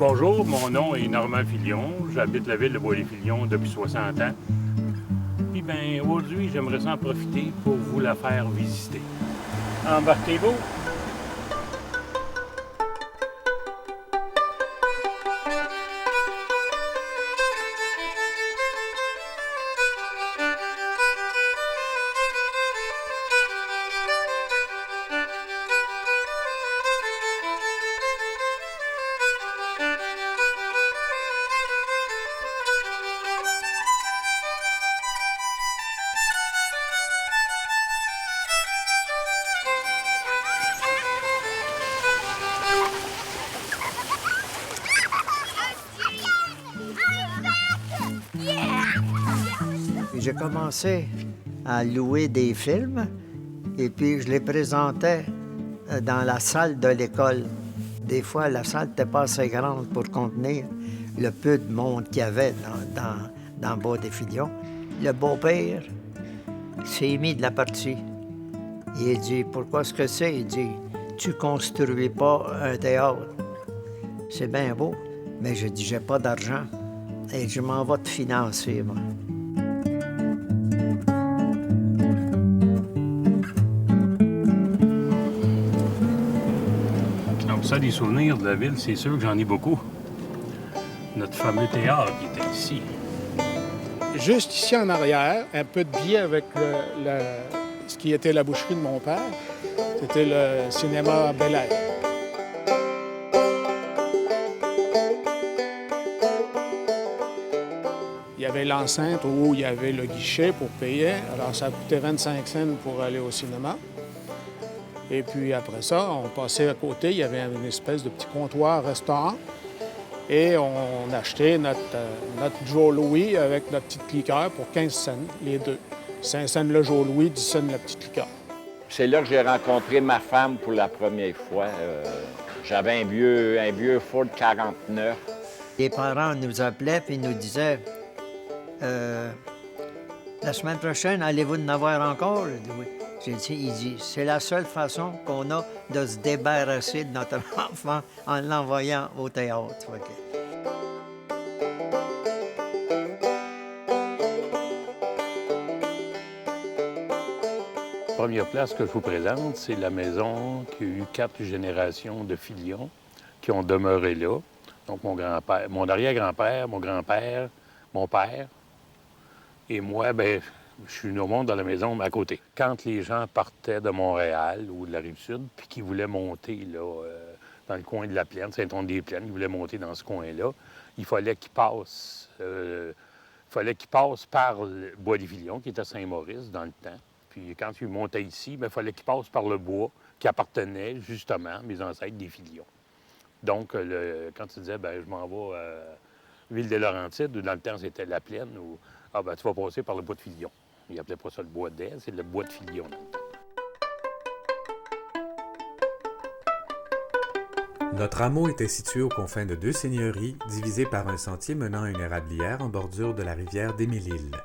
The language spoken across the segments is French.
Bonjour, mon nom est Normand Filion. J'habite la ville de Bois-les-Filions depuis 60 ans. Puis bien, aujourd'hui, j'aimerais en profiter pour vous la faire visiter. Embarquez-vous! J'ai commencé à louer des films et puis je les présentais dans la salle de l'école. Des fois, la salle n'était pas assez grande pour contenir le peu de monde qu'il y avait dans Bois-des-Filions. Le beau-père s'est mis de la partie. Il dit, pourquoi est-ce que c'est? Il dit, tu construis pas un théâtre. C'est bien beau, mais je dis, j'ai pas d'argent et je m'en vais te financer, moi. Ça, des souvenirs de la ville, c'est sûr que j'en ai beaucoup. Notre fameux théâtre qui était ici. Juste ici en arrière, un peu de biais avec ce qui était la boucherie de mon père, c'était le cinéma Bel Air. Il y avait l'enceinte où il y avait le guichet pour payer. Alors, ça coûtait 25 cents pour aller au cinéma. Et puis après ça, on passait à côté, il y avait une espèce de petit comptoir-restaurant. Et on achetait notre Joe Louis avec notre petite liqueur pour 15 cents, les deux. 5 cents le Joe Louis, 10 cents la petite liqueur. C'est là que j'ai rencontré ma femme pour la première fois. J'avais un vieux Ford 49. Les parents nous appelaient et nous disaient la semaine prochaine, allez-vous en avoir encore? Oui. J'ai dit, il dit, c'est la seule façon qu'on a de se débarrasser de notre enfant en l'envoyant au théâtre. La première place que je vous présente, c'est la maison qui a eu 4 générations de Filions qui ont demeuré là. Donc mon grand-père, mon arrière-grand-père, mon grand-père, mon père et moi, bien, je suis au monde dans la maison à côté. Quand les gens partaient de Montréal ou de la Rive-Sud, puis qu'ils voulaient monter là, dans le coin de la Plaine, Saint-Anne-des-Plaines, ils voulaient monter dans ce coin-là, il fallait qu'ils passent, par le Bois-des-Filions, qui était à Saint-Maurice dans le temps. Puis quand ils montaient ici, il fallait qu'ils passent par le bois qui appartenait justement à mes ancêtres des Filions. Donc, quand tu disais, je m'en vais à Ville-des-Laurentides, ou dans le temps, c'était la Plaine, ou tu vas passer par le bois de Filion. Ils n'appelaient pas ça le bois d'Aile, c'est le bois de Filion. Notre hameau était situé aux confins de 2 seigneuries, divisées par un sentier menant à une érablière en bordure de la rivière d'Émile-Île.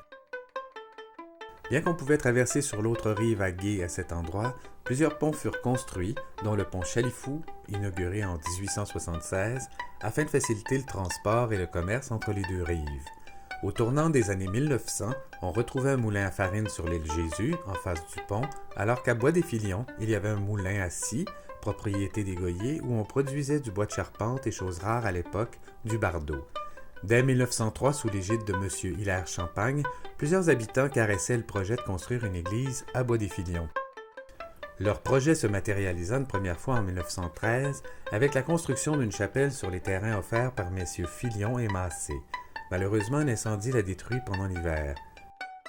Bien qu'on pouvait traverser sur l'autre rive à gué à cet endroit, plusieurs ponts furent construits, dont le pont Chalifou, inauguré en 1876, afin de faciliter le transport et le commerce entre les deux rives. Au tournant des années 1900, on retrouvait un moulin à farine sur l'île Jésus, en face du pont, alors qu'à Bois-des-Filions, il y avait un moulin à scie, propriété des Goyer, où on produisait du bois de charpente et, chose rare à l'époque, du bardeau. Dès 1903, sous l'égide de M. Hilaire Champagne, plusieurs habitants caressaient le projet de construire une église à Bois-des-Filions. Leur projet se matérialisa une première fois en 1913 avec la construction d'une chapelle sur les terrains offerts par messieurs Filion et Massé. Malheureusement, un incendie la détruit pendant l'hiver.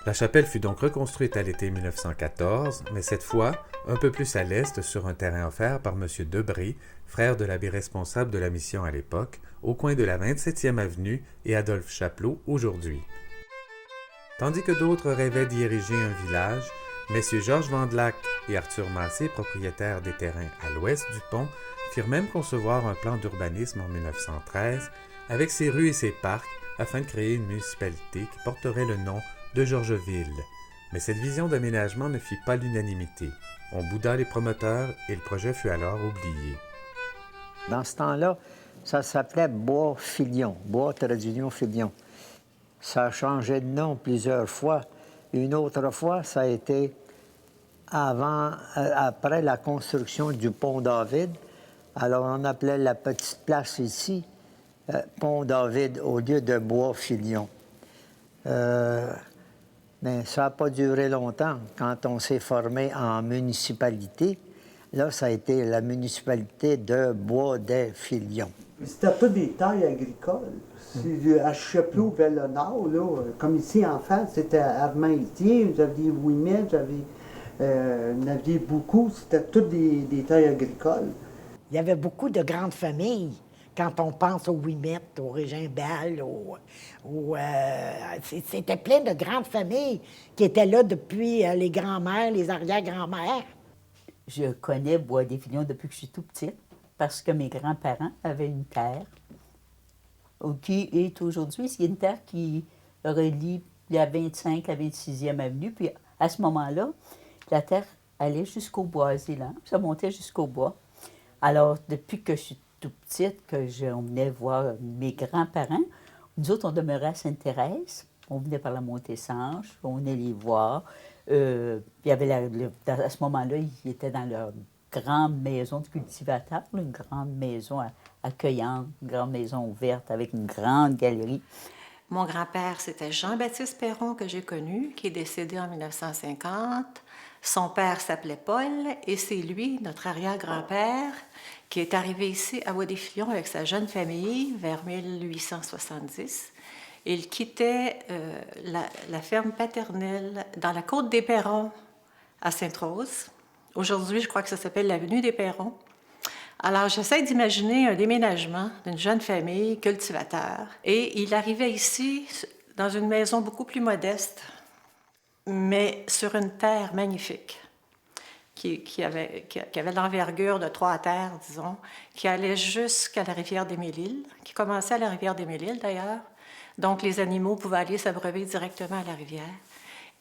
La chapelle fut donc reconstruite à l'été 1914, mais cette fois, un peu plus à l'est, sur un terrain offert par M. Debré, frère de l'abbé responsable de la mission à l'époque, au coin de la 27e avenue et Adolphe Chapelot aujourd'hui. Tandis que d'autres rêvaient d'y ériger un village, messieurs Georges Vandelac et Arthur Massé, propriétaires des terrains à l'ouest du pont, firent même concevoir un plan d'urbanisme en 1913, avec ses rues et ses parcs, afin de créer une municipalité qui porterait le nom de Georgeville. Mais cette vision d'aménagement ne fit pas l'unanimité. On bouda les promoteurs et le projet fut alors oublié. Dans ce temps-là, Ça s'appelait Bois Filion, Bois Trait-d'Union Filion. Ça a changé de nom plusieurs fois. Une autre fois, ça a été après la construction du pont David. Alors, on appelait la petite place ici Pont David au lieu de Bois Filion. Mais ça n'a pas duré longtemps. Quand on s'est formé en municipalité, là, ça a été la municipalité de Bois-des-Filions. C'était pas des terres agricoles. À Chapleau, vers le nord, là, comme ici en face, c'était Armentier, vous aviez Ouimet, vous en aviez beaucoup. C'était toutes des terres agricoles. Il y avait beaucoup de grandes familles. Quand on pense aux Ouimet, aux Régimbal, c'était plein de grandes familles qui étaient là depuis les grands-mères, les arrière-grands-mères. Je connais Bois-des-Filions depuis que je suis tout petite parce que mes grands-parents avaient une terre qui est aujourd'hui, c'est une terre qui relie la 25, la 26e avenue. Puis à ce moment-là, la terre allait jusqu'au boisé, là, ça montait jusqu'au bois. Alors, depuis que je suis tout petite, on venait voir mes grands-parents, nous autres, on demeurait à Sainte-Thérèse. On venait par la Montée-Sange, on venait les voir. Il y avait à ce moment-là, ils étaient dans leur grande maison de cultivateur, une grande maison accueillante, une grande maison ouverte avec une grande galerie. Mon grand-père, c'était Jean-Baptiste Perron, que j'ai connu, qui est décédé en 1950. Son père s'appelait Paul, et c'est lui, notre arrière-grand-père, qui est arrivé ici à Bois-des-Filions avec sa jeune famille vers 1870. Il quittait la ferme paternelle dans la côte des Perrons à Sainte-Rose. Aujourd'hui, je crois que ça s'appelle l'avenue des Perrons. Alors, j'essaie d'imaginer un déménagement d'une jeune famille cultivateur. Et il arrivait ici dans une maison beaucoup plus modeste, mais sur une terre magnifique, qui avait l'envergure de 3 terres, disons, qui allait jusqu'à la rivière des Mille-Îles, qui commençait à la rivière des Mille-Îles, d'ailleurs. Donc, les animaux pouvaient aller s'abreuver directement à la rivière.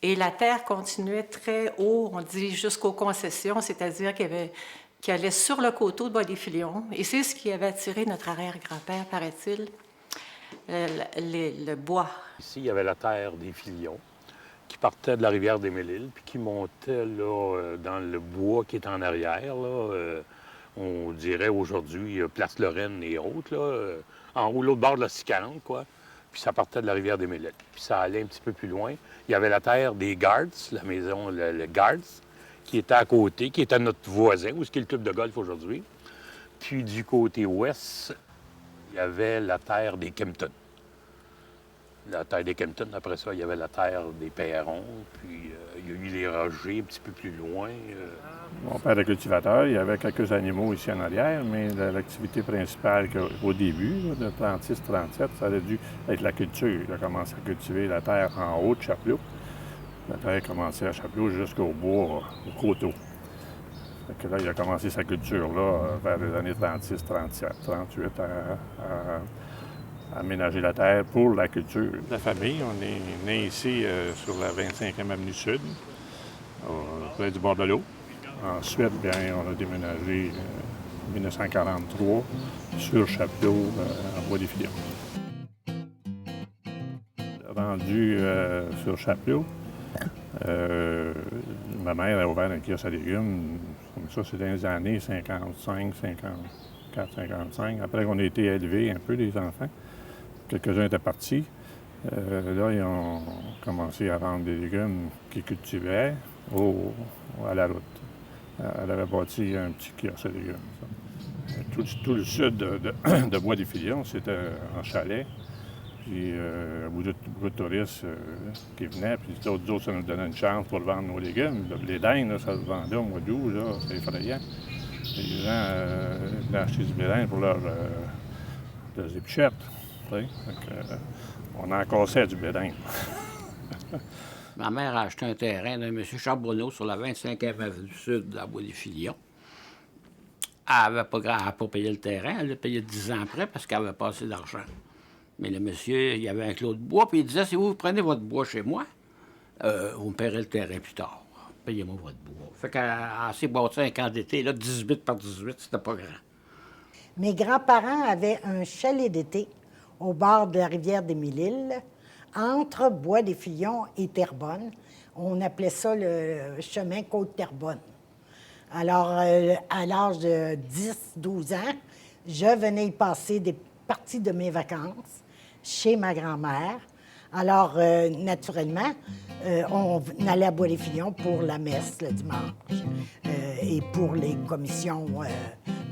Et la terre continuait très haut, on dit jusqu'aux concessions, c'est-à-dire qu'il allait sur le coteau de Bois-des-Filions. Et c'est ce qui avait attiré notre arrière-grand-père, paraît-il, le bois. Ici, il y avait la terre des Filions qui partait de la rivière des Mille-Îles puis qui montait là, dans le bois qui est en arrière. Là, on dirait aujourd'hui Place Lorraine et autres, là, en haut, l'autre bord de la 640, quoi. Puis ça partait de la rivière des Mille-Îles. Puis ça allait un petit peu plus loin. Il y avait la terre des Guards, la maison, le Guards, qui était à côté, qui était notre voisin, où est-ce qu'il y a le club de golf aujourd'hui. Puis du côté ouest, il y avait la terre des Kempton. La terre des Kempton, après ça, il y avait la terre des Perrons, puis il y a eu les Rogers un petit peu plus loin. Mon père est cultivateur, il y avait quelques animaux ici en arrière, mais l'activité principale au début, de 36-37, ça a dû être la culture. Il a commencé à cultiver la terre en haut de Chapleau. La terre a commencé à Chapleau jusqu'au bois, au coteau. Fait que là, il a commencé sa culture là, vers les années 36, 37, 38, à aménager la terre pour la culture. La famille, on est né ici sur la 25e avenue Sud, près du bord de l'eau. Ensuite, bien, on a déménagé en 1943 sur Chapleau, en Bois-des-Filions. Rendu sur Chapleau, ma mère a ouvert un kiosque à légumes. Ça, c'est dans les années 55, 54, 55. Après qu'on a été élevés un peu, les enfants, quelques-uns étaient partis. Là, ils ont commencé à vendre des légumes qu'ils cultivaient à la route. Elle avait bâti un petit kiosque à légumes. Tout le sud de Bois-des-Filions, c'était en chalet. Puis beaucoup de touristes qui venaient, puis d'autres, ça nous donnait une chance pour vendre nos légumes. Le blé d'Inde, ça se vendait au mois d'août, là, c'est effrayant. Les gens venaient acheter du blé d'Inde pour leurs épichettes. On en cassait du blé d'Inde. Ma mère a acheté un terrain d'un M. Charbonneau sur la 25e avenue Sud à Bois-des-Filions. Elle n'avait pas payé le terrain, elle l'a payé 10 ans après parce qu'elle avait pas assez d'argent. Mais le monsieur, il y avait un clos de bois, puis il disait, si vous prenez votre bois chez moi, vous me paierez le terrain plus tard. Payez-moi votre bois. Fait qu'elle s'est bâtie un camp d'été, là, 18 par 18, c'était pas grand. Mes grands-parents avaient un chalet d'été au bord de la rivière des Mille-Îles, entre Bois-des-Filions et Terrebonne. On appelait ça le chemin Côte-Terrebonne. Alors, à l'âge de 10-12 ans, je venais y passer des parties de mes vacances chez ma grand-mère. Alors, naturellement, on allait à Bois-des-Filions pour la messe le dimanche et pour les commissions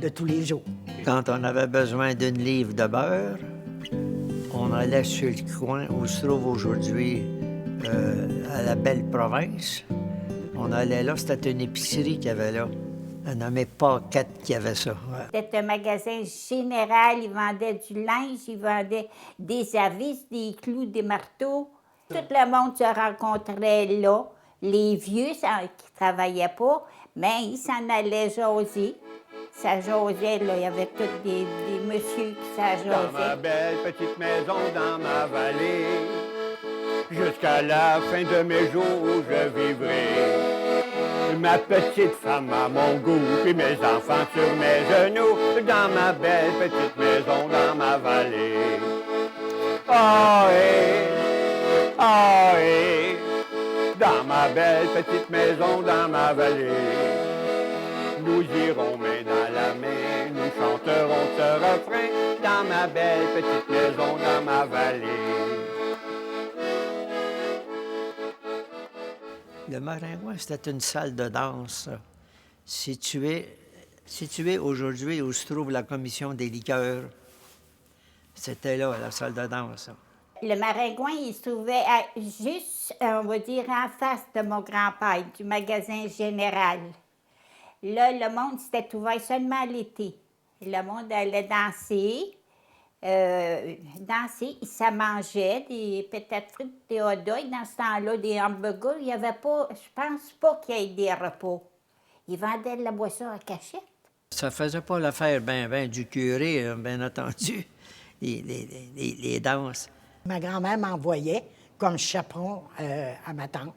de tous les jours. Quand on avait besoin d'une livre de beurre, on allait sur le coin où se trouve aujourd'hui à la Belle Province. On allait là, c'était une épicerie qu'il y avait là. On nommait Paquette qui avait ça. Ouais. C'était un magasin général. Ils vendaient du linge, ils vendaient des avis, des clous, des marteaux. Tout le monde se rencontrait là. Les vieux qui ne travaillaient pas, mais ils s'en allaient jaser. Ça jasait, là. Il y avait tous des messieurs qui s'ajasaient. Dans ma belle petite maison, dans ma vallée, jusqu'à la fin de mes jours, je vivrai. Ma petite femme à mon goût, puis mes enfants sur mes genoux, dans ma belle petite maison, dans ma vallée. Ah, dans ma belle petite maison, dans ma vallée. Nous irons main dans la main, nous chanterons ce refrain, dans ma belle petite maison, dans ma vallée. Le Maringouin, c'était une salle de danse située aujourd'hui où se trouve la commission des liqueurs. C'était là, la salle de danse. Le Maringouin, il se trouvait juste, on va dire, en face de mon grand-père, du magasin général. Là, le monde s'était ouvert seulement l'été. Le monde allait danser. Ça mangeait des patates frites, des hot dogs. Dans ce temps-là, des hamburgers. Il n'y avait pas, je pense pas qu'il y ait des repas. Ils vendaient de la boisson à cachette. Ça faisait pas l'affaire ben du curé, bien entendu, les danses. Ma grand-mère m'envoyait comme chaperon à ma tante.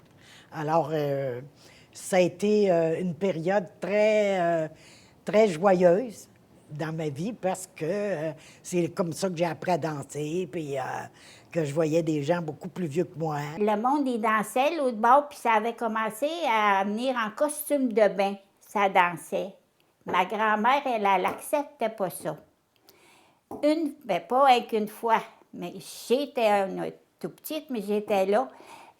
Alors, ça a été une période très joyeuse dans ma vie parce que c'est comme ça que j'ai appris à danser, puis que je voyais des gens beaucoup plus vieux que moi. Le monde, il dansait l'autre bord, puis ça avait commencé à venir en costume de bain. Ça dansait. Ma grand-mère, elle n'acceptait pas ça. Pas qu'une fois, mais j'étais tout petite, mais j'étais là.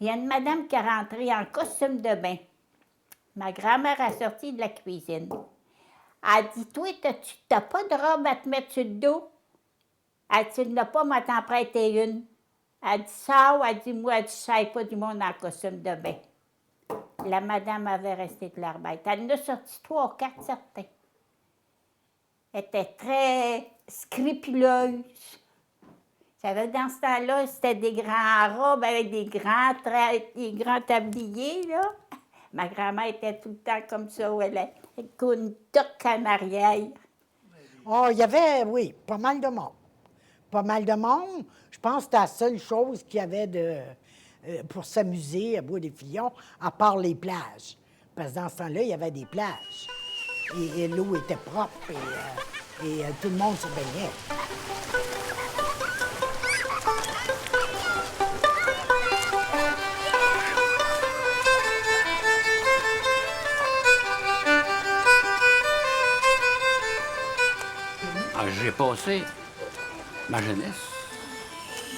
Il y a une madame qui est rentrée en costume de bain. Ma grand-mère a sorti de la cuisine. Elle dit, toi, tu n'as pas de robe à te mettre sur le dos? Elle dit, tu n'as pas, moi t'en prêter une. Elle dit, ça, elle dit, moi, elle dit, je ne savais pas du monde en costume de bain. La madame avait resté de l'air bête. Elle en a sorti 3 ou 4 certains. Elle était très scrupuleuse. Dans ce temps-là, c'était des grands robes avec des grands tabliers, là. Ma grand-mère était tout le temps comme ça, où elle avait une toque en arrière. Oh, il y avait, oui, pas mal de monde. Pas mal de monde. Je pense que c'était la seule chose qu'il y avait pour s'amuser à Bois-des-Filions, à part les plages. Parce que dans ce temps-là, il y avait des plages. Et l'eau était propre et tout le monde se baignait. J'ai passé ma jeunesse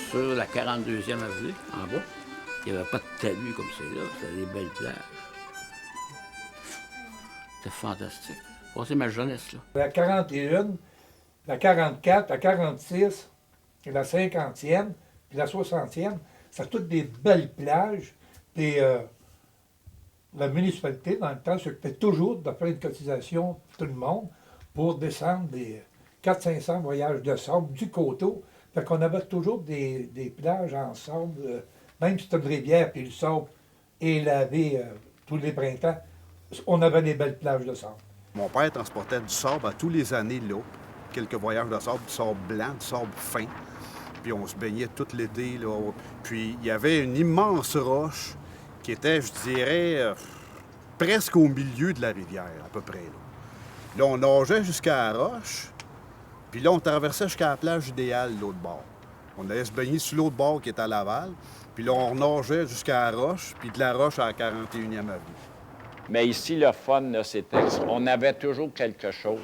sur la 42e avenue, en bas. Il n'y avait pas de talus comme c'est là, c'était des belles plages. C'était fantastique. J'ai passé ma jeunesse là. La 41, la 44, la 46, et la 50e, puis la 60e, c'est toutes des belles plages. Puis la municipalité, dans le temps, s'occupait toujours de faire une cotisation pour tout le monde pour descendre des 400-500 voyages de sable du coteau. Fait qu'on avait toujours des plages en sable, même si c'était une rivière, puis le sable est lavé tous les printemps, on avait des belles plages de sable. Mon père transportait du sable à tous les années là, quelques voyages de sable, du sable blanc, du sable fin. Puis on se baignait tout l'été, là. Puis il y avait une immense roche qui était, je dirais, presque au milieu de la rivière, à peu près. Là, on nageait jusqu'à la roche. Puis là, on traversait jusqu'à la plage idéale, l'autre bord. On allait se baigner sur l'autre bord qui est à Laval. Puis là, on nageait jusqu'à la Roche, puis de la Roche à la 41e avenue. Mais ici, le fun, là, c'était on avait toujours quelque chose.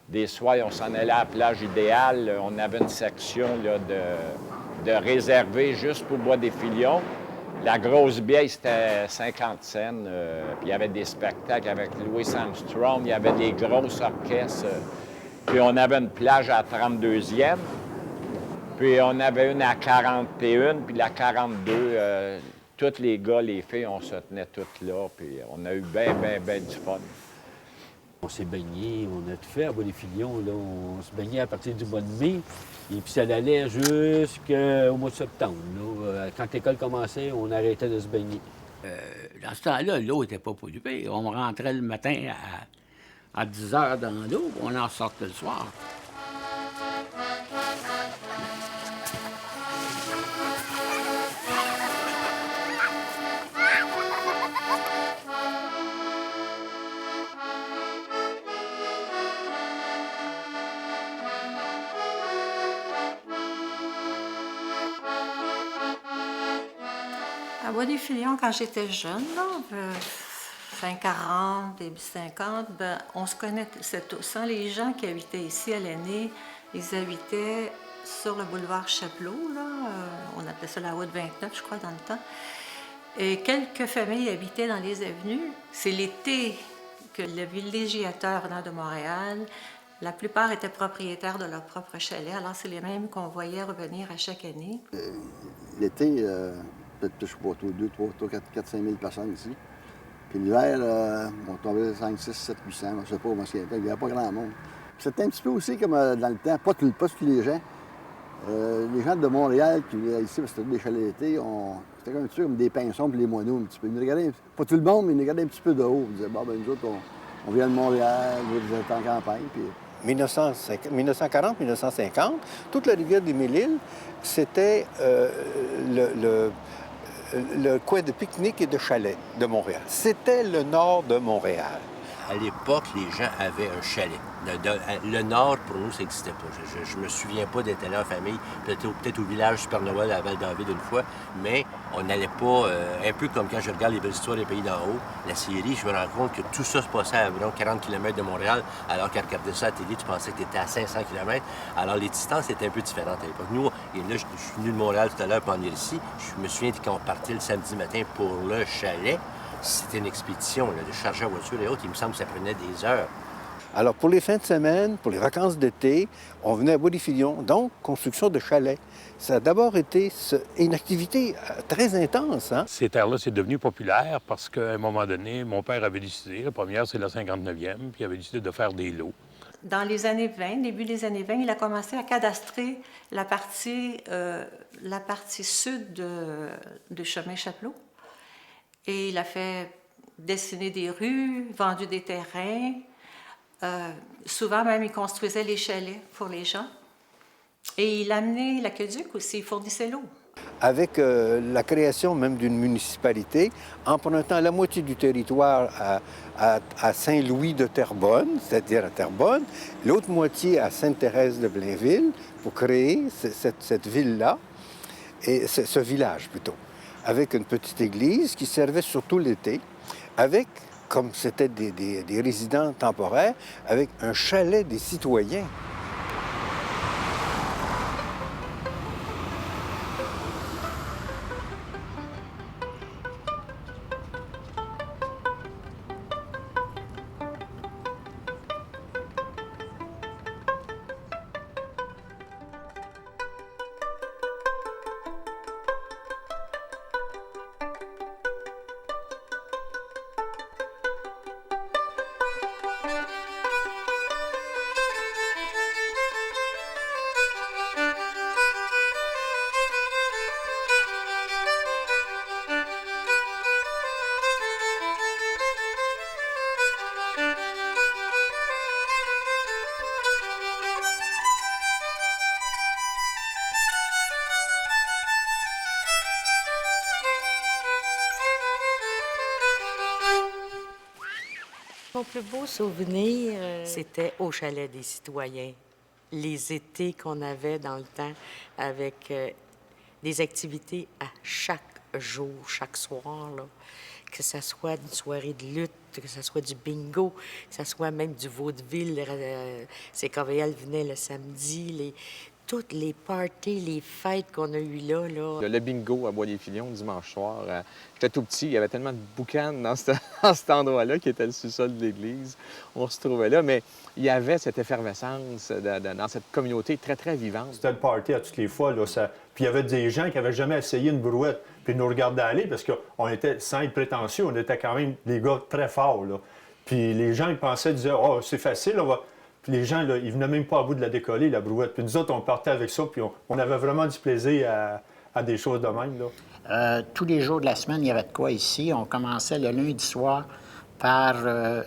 Des soirs, on s'en allait à la plage idéale. On avait une section là, de réservée juste pour boire des filions. La grosse bière, c'était 50 cents. Puis il y avait des spectacles avec Louis Armstrong. Il y avait des grosses orchestres. Puis on avait une plage à 32e. Puis on avait une à 41, puis la 42. Tous les gars, les filles, on se tenait toutes là. Puis on a eu bien du fun. On s'est baigné, on a tout fait à Bois-des-Filions. On se baignait à partir du mois de mai, et puis ça allait jusqu'au mois de septembre. Là. Quand l'école commençait, on arrêtait de se baigner. Dans ce temps-là, l'eau n'était pas polluée. On rentrait le matin à 10 heures dans l'eau, on en sortait le soir. À Bois-des-Filions, quand j'étais jeune, là, fin 40, début 50, ben, on se connaissait tous. Hein? Les gens qui habitaient ici à l'année, ils habitaient sur le boulevard Chapelot, là, on appelait ça la route 29, je crois, dans le temps. Et quelques familles habitaient dans les avenues. C'est l'été que le villégiateur venant de Montréal, la plupart étaient propriétaires de leur propre chalet, alors c'est les mêmes qu'on voyait revenir à chaque année. L'été, peut-être, je sais pas, 2, 3, 4, 5 000 personnes ici. Puis l'hiver, on tombait 5, 6, 7, 800, je sais pas comment il n'y avait pas grand monde. C'était un petit peu aussi comme dans le temps, pas tous les gens. Les gens de Montréal qui venaient ici, parce que c'était des chalets d'été, c'était un petit peu comme des pinsons puis les moineaux un petit peu. Ils nous regardaient, pas tout le monde, mais ils nous regardaient un petit peu de haut. Ils disaient, bon, ben nous autres, on vient de Montréal, vous êtes en campagne. Puis... 1940-1950, toute la rivière des Mille-Îles, c'était le coin de pique-nique et de chalet de Montréal. C'était le nord de Montréal. À l'époque, les gens avaient un chalet. Le nord, pour nous, ça n'existait pas. Je me souviens pas d'être allé en famille, peut-être au village Super Noël à Val-David une fois, mais on n'allait pas, un peu comme quand je regarde les belles histoires des pays d'en haut, la série, je me rends compte que tout ça se passait à environ 40 km de Montréal, alors qu'à regarder ça à la télé, tu pensais que tu étais à 500 km. Alors les distances étaient un peu différentes à l'époque. Nous, et là, je suis venu de Montréal tout à l'heure pour en venir ici. Je me souviens quand on partait le samedi matin pour le chalet, c'était une expédition, là, de charger à voiture et autres. Il me semble que ça prenait des heures. Alors, pour les fins de semaine, pour les vacances d'été, on venait à Bois-des-Filions, donc construction de chalets. Ça a d'abord été une activité très intense. Hein? Ces terres-là, c'est devenu populaire parce qu'à un moment donné, mon père avait décidé, la première, c'est la 59e, puis il avait décidé de faire des lots. Dans les années 20, début des années 20, il a commencé à cadastrer la partie sud de chemin Chapelot. Et il a fait dessiner des rues, vendu des terrains. Souvent même, il construisait les chalets pour les gens. Et il amenait l'aqueduc aussi, il fournissait l'eau. Avec la création même d'une municipalité, empruntant la moitié du territoire à Saint-Louis de Terrebonne, c'est-à-dire à Terrebonne, l'autre moitié à Sainte-Thérèse de Blainville, pour créer cette ville-là, et ce village plutôt, avec une petite église qui servait surtout l'été, avec, comme c'était des résidents temporaires, avec un chalet des citoyens. Mon plus beau souvenir, c'était au chalet des citoyens. les étés qu'on avait dans le temps avec des activités à chaque jour, chaque soir, là. Que ce soit une soirée de lutte, que ce soit du bingo, que ce soit même du vaudeville. CKVL venait le samedi. Toutes les parties, les fêtes qu'on a eues là. Le bingo à Bois-des-Filions, dimanche soir. J'étais tout petit, il y avait tellement de boucanes dans cet endroit-là qui était le sous-sol de l'église. On se trouvait là, mais il y avait cette effervescence dans cette communauté très, très vivante. C'était le party à toutes les fois. Là, Puis il y avait des gens qui n'avaient jamais essayé une brouette, puis ils nous regardaient aller parce qu'on était, sans être prétentieux, on était quand même des gars très forts. Là. Puis les gens, ils pensaient, disaient, « Oh, c'est facile, on va... » Puis les gens, là, ils venaient même pas à bout de la décoller, la brouette. Puis nous autres, on partait avec ça, puis on avait vraiment du plaisir à des choses de même, là. Tous les jours de la semaine, il y avait de quoi ici. On commençait le lundi soir par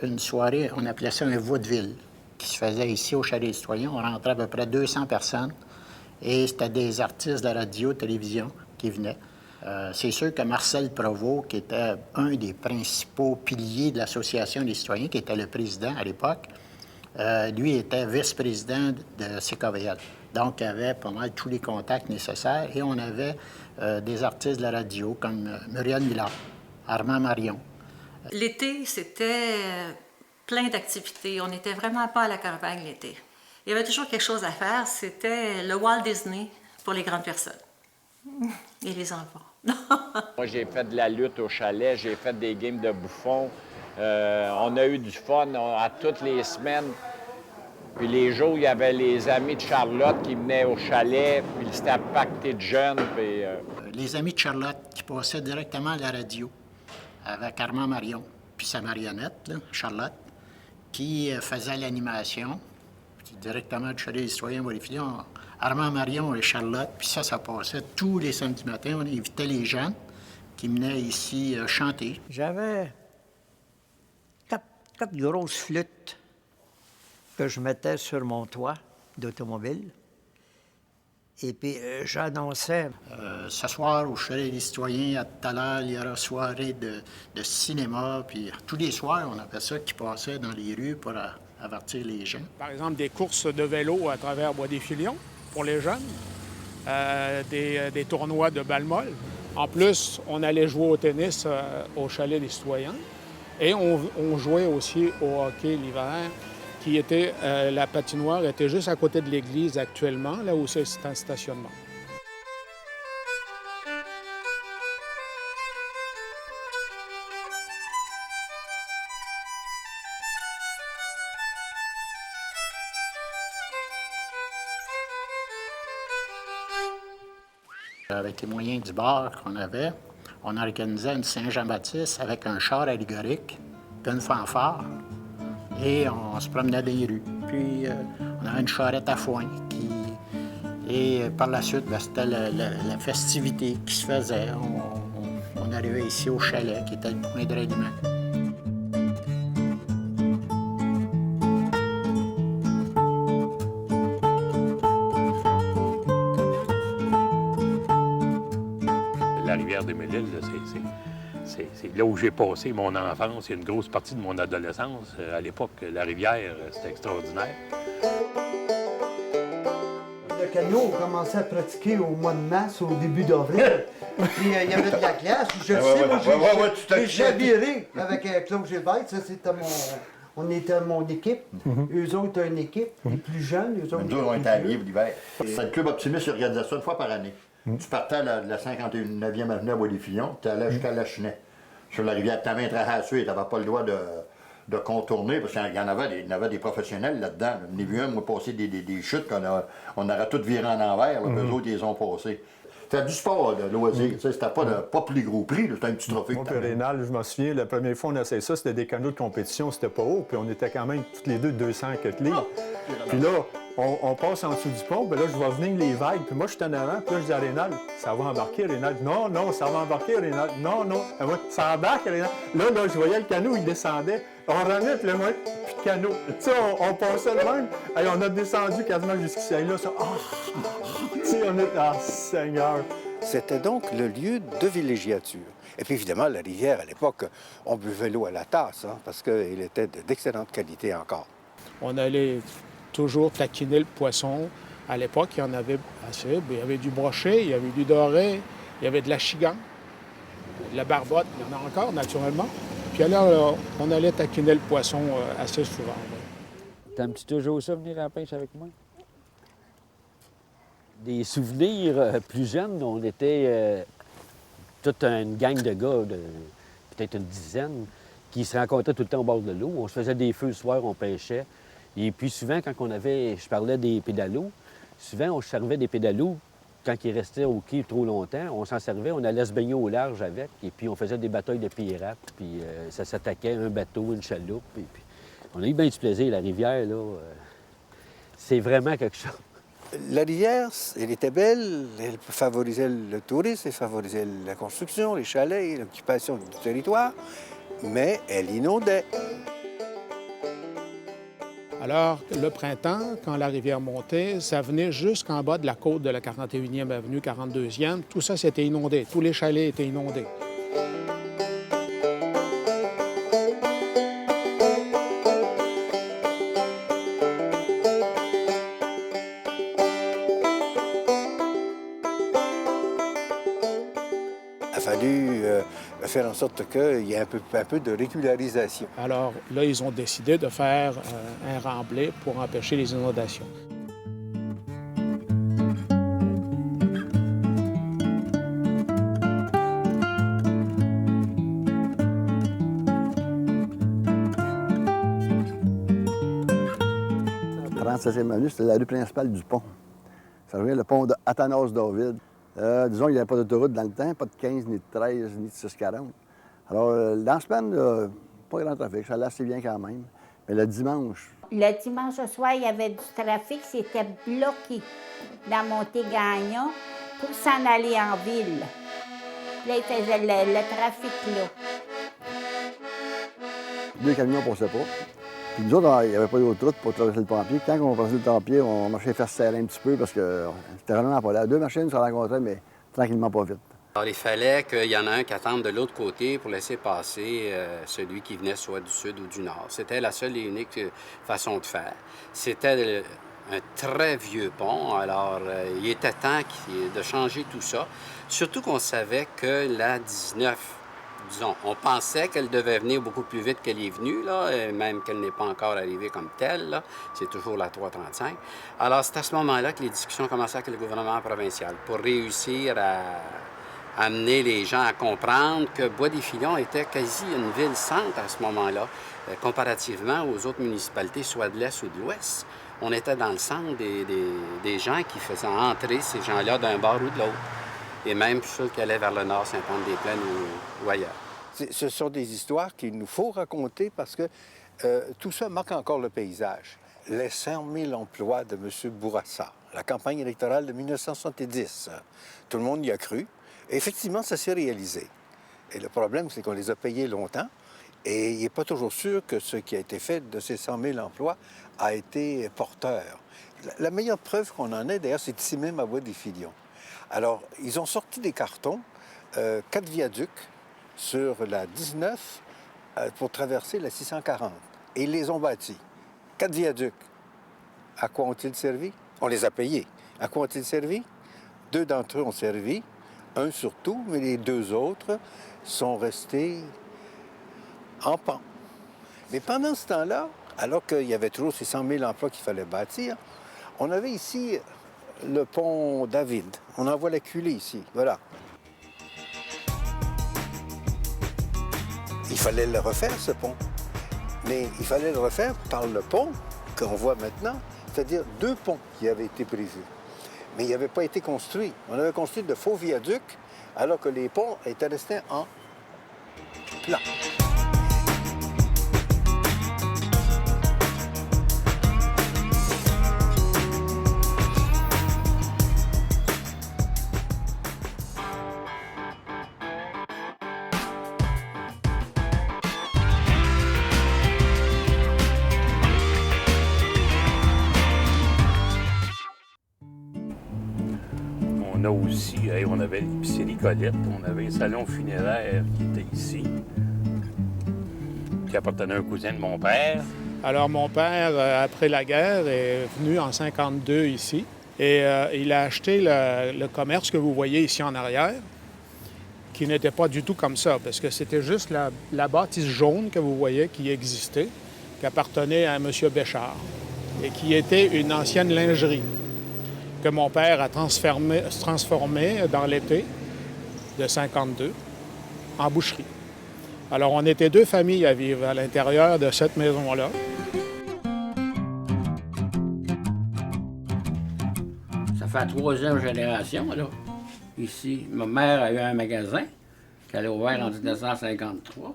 une soirée, on appelait ça un vaudeville, qui se faisait ici au Chalet des Citoyens. On rentrait à peu près 200 personnes. Et c'était des artistes de radio, télévision qui venaient. C'est sûr que Marcel Provost, qui était un des principaux piliers de l'Association des citoyens, qui était le président à l'époque, lui était vice-président de CKVL. Donc, il avait pas mal tous les contacts nécessaires. Et on avait des artistes de la radio comme Muriel Millard, Armand Marion. L'été, c'était plein d'activités. On n'était vraiment pas à la campagne l'été. Il y avait toujours quelque chose à faire. C'était le Walt Disney pour les grandes personnes et les enfants. Moi, j'ai fait de la lutte au chalet, j'ai fait des games de bouffons. On a eu du fun à toutes les semaines. Puis les jours, il y avait les amis de Charlotte qui venaient au chalet, puis c'était pacté de jeunes. Puis, Les amis de Charlotte qui passaient directement à la radio avec Armand Marion, puis sa marionnette, là, Charlotte, qui faisait l'animation directement du Chalet des Citoyens Bois-des-Filions. Armand Marion et Charlotte, puis ça passait tous les samedis matins. On invitait les jeunes qui venaient ici chanter. J'avais 4 grosses flûtes que je mettais sur mon toit d'automobile. Et puis, j'annonçais, ce soir, au Chalet des Citoyens, à tout à l'heure, il y aura soirée de cinéma. Puis, tous les soirs, on appelait ça, qui passait dans les rues pour avertir les gens. Par exemple, des courses de vélo à travers Bois-des-Filions pour les jeunes, des tournois de balle molle. En plus, on allait jouer au tennis au Chalet des Citoyens. Et on jouait aussi au hockey l'hiver, qui était, la patinoire était juste à côté de l'église actuellement, là où c'est un stationnement. Avec les moyens du bord qu'on avait, on organisait une Saint-Jean-Baptiste avec un char allégorique, puis une fanfare, et on se promenait dans les rues. Puis on avait une charrette à foin. Et par la suite, c'était la festivité qui se faisait. On arrivait ici au chalet, qui était le point de ralliement. La rivière des Mille-Îles, c'est là où j'ai passé mon enfance et une grosse partie de mon adolescence. À l'époque, la rivière, c'était extraordinaire. Le canot, on commençait à pratiquer au mois de mars, au début d'avril. Puis il y avait de la glace. Je sais, moi, j'ai chaviré avec Claude Gilbert. Ça, c'était on était mon équipe. Eux autres, une équipe. Les plus jeunes, eux autres. Nous autres, on était habillés pour l'hiver. C'est le club optimiste qui organisait ça une fois par année. Tu partais à la 59e avenue à Bois-des-Filions, tu allais jusqu'à Lachenet. Sur la rivière, tu avais un trajet à suivre, tu n'avais pas le droit de contourner, parce qu'il y en avait des professionnels là-dedans. J'en ai vu un, moi, passer des chutes qu'on aurait toutes virées en envers, là, eux autres, ils les ont passées. C'était du sport, de loisir. C'était pas pour les gros prix, c'était un petit trophée. Moi, puis Rénal, je m'en souviens, la première fois on a essayé ça, c'était des canots de compétition, c'était pas haut, puis on était quand même toutes les deux 200 quelques livres. Puis là, on passe en dessous du pont, puis là, je vois venir les vagues, puis moi, je suis en avant, puis là, je dis à Rénal, ça va embarquer, Rénal. Non, non, ça va embarquer, Rénal. Non, non, ça embarque, Rénal. Là, je voyais le canot, il descendait. On revenait, puis là, moi, plus de canot. Tu sais, on passait le même. Hey, on a descendu quasiment jusqu'ici. Là, ça, tu sais, on est, Seigneur. C'était donc le lieu de villégiature. Et puis évidemment, la rivière, à l'époque, on buvait l'eau à la tasse, parce qu'elle était d'excellente qualité encore. On allait toujours taquiné le poisson. À l'époque, il y en avait assez. Il y avait du brochet, il y avait du doré, il y avait de la chigan, de la barbotte, il y en a encore, naturellement. Puis alors, on allait taquiner le poisson assez souvent. T'aimes-tu toujours ça, venir à la pêche avec moi? Des souvenirs plus jeunes, on était toute une gang de gars, peut-être une dizaine, qui se rencontraient tout le temps au bord de l'eau. On se faisait des feux le soir, on pêchait. Et puis souvent, quand je parlais des pédalos, souvent on se servait des pédalos quand ils restaient au quai trop longtemps. On s'en servait, on allait se baigner au large avec, et puis on faisait des batailles de pirates, puis ça s'attaquait, un bateau, une chaloupe. Et puis on a eu bien du plaisir, la rivière, là. C'est vraiment quelque chose. La rivière, elle était belle, elle favorisait le tourisme, elle favorisait la construction, les chalets, l'occupation du territoire, mais elle inondait. Alors, le printemps, quand la rivière montait, ça venait jusqu'en bas de la côte de la 41e avenue, 42e. Tout ça, c'était inondé. Tous les chalets étaient inondés. Il a fallu faire en sorte qu'il y ait un peu de régularisation. Alors là, ils ont décidé de faire un remblai pour empêcher les inondations. La 37e avenue, c'était la rue principale du pont. Ça revient le pont d'Athanas-David. Disons qu'il n'y avait pas d'autoroute dans le temps, pas de 15, ni de 13, ni de 640. Alors, dans la semaine, pas grand trafic, ça allait assez bien quand même. Mais le dimanche... Le dimanche au soir, il y avait du trafic, c'était bloqué dans Monté-Gagnon pour s'en aller en ville. Là, ils faisaient le trafic là. 2 camions passaient pas. Puis nous autres, il n'y avait pas d'autre route pour traverser le Tempier. Quand on passait le Tempier, on marchait faire serrer un petit peu parce que c'était vraiment pas là. 2 machines se rencontraient, mais tranquillement pas vite. Alors, il fallait qu'il y en ait un qui attende de l'autre côté pour laisser passer celui qui venait soit du sud ou du nord. C'était la seule et unique façon de faire. C'était un très vieux pont, alors il était temps de changer tout ça. Surtout qu'on savait que la 19, disons, on pensait qu'elle devait venir beaucoup plus vite qu'elle est venue, là, et même qu'elle n'est pas encore arrivée comme telle, là. C'est toujours la 335. Alors, c'est à ce moment-là que les discussions ont commencé avec le gouvernement provincial pour réussir à amener les gens à comprendre que Bois-des-Filions était quasi une ville-centre à ce moment-là, comparativement aux autres municipalités, soit de l'Est ou de l'Ouest. On était dans le centre des gens qui faisaient entrer ces gens-là d'un bord ou de l'autre, et même ceux qui allaient vers le nord, Saint-Anne-des-Plaines ou ailleurs. Ce sont des histoires qu'il nous faut raconter parce que tout ça marque encore le paysage. Les 100 000 emplois de M. Bourassa, la campagne électorale de 1970, tout le monde y a cru. Effectivement, ça s'est réalisé. Et le problème, c'est qu'on les a payés longtemps et il n'est pas toujours sûr que ce qui a été fait de ces 100 000 emplois a été porteur. La meilleure preuve qu'on en ait, d'ailleurs, c'est ici même à Bois-des-Filions. Alors, ils ont sorti des cartons, 4 viaducs sur la 19 pour traverser la 640. Et ils les ont bâtis. 4 viaducs. À quoi ont-ils servi? On les a payés. À quoi ont-ils servi? 2 d'entre eux ont servi. Un surtout, mais les 2 autres sont restés en pan. Mais pendant ce temps-là, alors qu'il y avait toujours ces 100 000 emplois qu'il fallait bâtir, on avait ici le pont David. On en voit la culée ici, voilà. Il fallait le refaire, ce pont. Mais il fallait le refaire par le pont qu'on voit maintenant, c'est-à-dire 2 ponts qui avaient été prévus. Mais il n'avait pas été construit. On avait construit de faux viaducs, alors que les ponts étaient restés en plat. On a aussi, on avait l'épicerie Colette, on avait un salon funéraire qui était ici, qui appartenait à un cousin de mon père. Alors, mon père, après la guerre, est venu en 52 ici et il a acheté le commerce que vous voyez ici en arrière, qui n'était pas du tout comme ça, parce que c'était juste la bâtisse jaune que vous voyez qui existait, qui appartenait à M. Béchard et qui était une ancienne lingerie que mon père a transformée dans l'été de 52 en boucherie. Alors, on était 2 familles à vivre à l'intérieur de cette maison-là. Ça fait la 3e génération, là. Ici, ma mère a eu un magasin qu'elle a ouvert en 1953.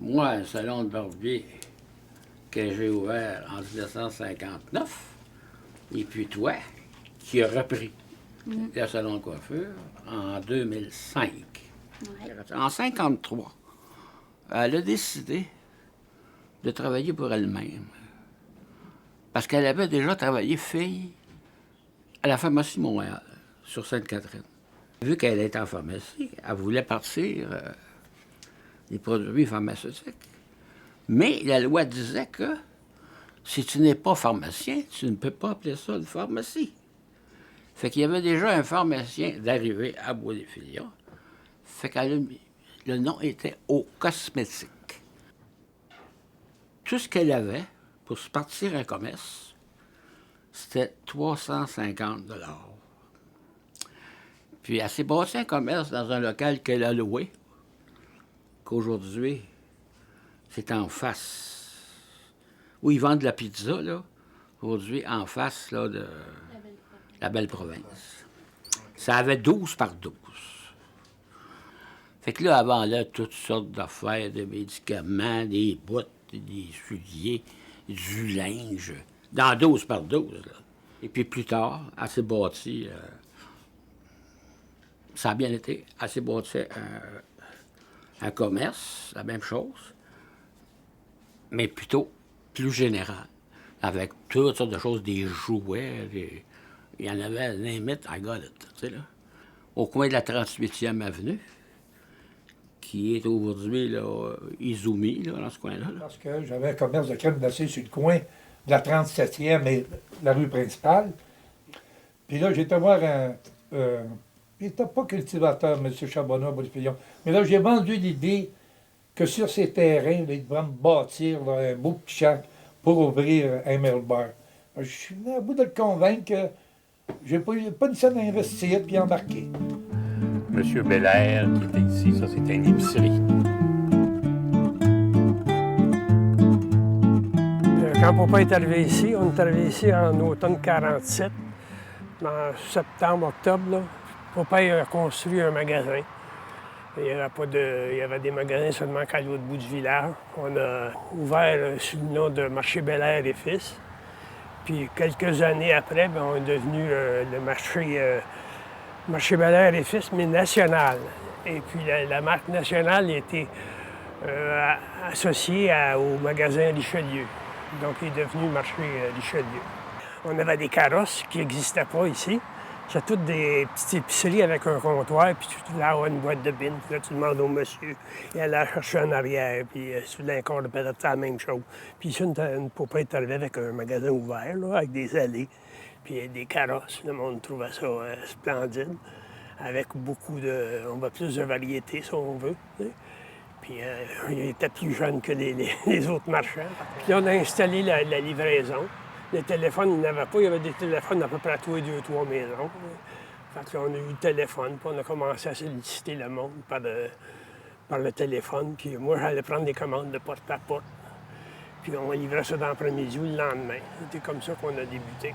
Moi, un salon de barbier que j'ai ouvert en 1959. Et puis toi, qui a repris le salon de coiffure en 2005. Ouais. En 1953, elle a décidé de travailler pour elle-même. Parce qu'elle avait déjà travaillé fille à la pharmacie Montréal, sur Sainte-Catherine. Vu qu'elle était en pharmacie, elle voulait partir des produits pharmaceutiques. Mais la loi disait que si tu n'es pas pharmacien, tu ne peux pas appeler ça une pharmacie. Fait qu'il y avait déjà un pharmacien d'arrivée à Bois-des-Filions. Fait que le nom était Eau Cosmétique. Tout ce qu'elle avait pour se partir un commerce, c'était 350 $. Puis elle s'est bâti un commerce dans un local qu'elle a loué, qu'aujourd'hui, c'est en face. Où ils vendent de la pizza, là, aujourd'hui, en face là, de la Belle Province. Ça avait 12 par 12. Fait que là, avant là, toutes sortes d'affaires, de médicaments, des bottes, des souliers, du linge, dans 12 par 12. Là. Et puis plus tard, elle s'est bâtie, ça a bien été, elle s'est bâtie un commerce, la même chose, mais plutôt plus général, avec toutes sortes de choses, des jouets, il y en avait, name it, I got it, tu sais, là. Au coin de la 38e avenue, qui est aujourd'hui, là, Izumi, là, dans ce coin-là. Là. Parce que j'avais un commerce de crème glacée sur le coin de la 37e et la rue principale. Puis là, j'étais voir il n'était pas cultivateur, M. Charbonneau, à Bois-des-Filions. Mais là, j'ai vendu l'idée que sur ces terrains, là, il devrait me bâtir là, un beau petit champ pour ouvrir un Melbar. Je suis venu à bout de le convaincre que j'ai pas une scène à investir puis embarquer. Monsieur Belair, qui était ici, ça c'était une épicerie. Quand papa est arrivé ici, on est arrivé ici en automne 47, en septembre, octobre, là. Papa a construit un magasin. Il y avait des magasins seulement qu'à l'autre bout du village. On a ouvert sous le nom de Marché Belair et Fils. Puis quelques années après, bien, on est devenu le marché Belair et Fils, mais national. Et puis la marque nationale était associée au magasin Richelieu. Donc il est devenu marché Richelieu. On avait des carrosses qui n'existaient pas ici. C'est toutes des petites épiceries avec un comptoir, puis tu voulais avoir une boîte de bines. Puis là, tu demandes au monsieur, il allait la chercher en arrière, puis tu voulais encore peut-être la même chose. Puis ici, une papa est arrivée avec un magasin ouvert, là, avec des allées, puis des carrosses. Le monde trouvait ça splendide, avec beaucoup on va plus de variété, si on veut. Tu sais. Puis il était plus jeune que les autres marchands. Puis là, on a installé la livraison. Les téléphones, il n'y en avait pas. Il y avait des téléphones à peu près à tous les 2-3 maisons. Fait que là, on a eu le téléphone, puis on a commencé à solliciter le monde par le téléphone. Puis moi, j'allais prendre des commandes de porte à porte. Puis on livrait ça dans l'après-midi ou le lendemain. C'était comme ça qu'on a débuté.